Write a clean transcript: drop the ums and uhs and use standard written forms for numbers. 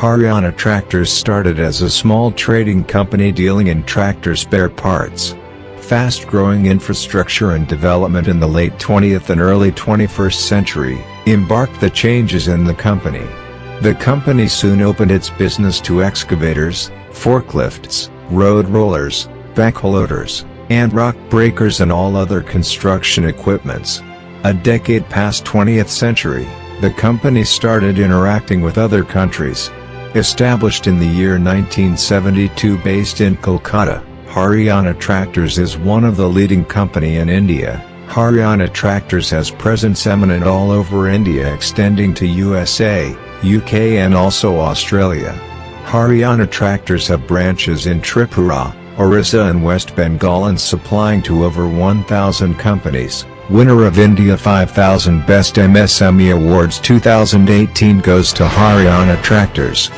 Hariyana Tractors started as a small trading company dealing in tractor spare parts. Fast-growing infrastructure and development in the late 20th and early 21st century embarked the changes in the company. The company soon opened its business to excavators, forklifts, road rollers, backhoe loaders, and rock breakers and all other construction equipments. A decade past 20th century, the company started interacting with other countries. Established in the year 1972 based in Kolkata, Hariyana Tractors is one of the leading company in India. Hariyana Tractors has presence eminent all over India extending to USA, UK and also Australia. Hariyana Tractors have branches in Tripura, Orissa and West Bengal and supplying to over 1,000 companies. Winner of India 5000 Best MSME Awards 2018 goes to Hariyana Tractors.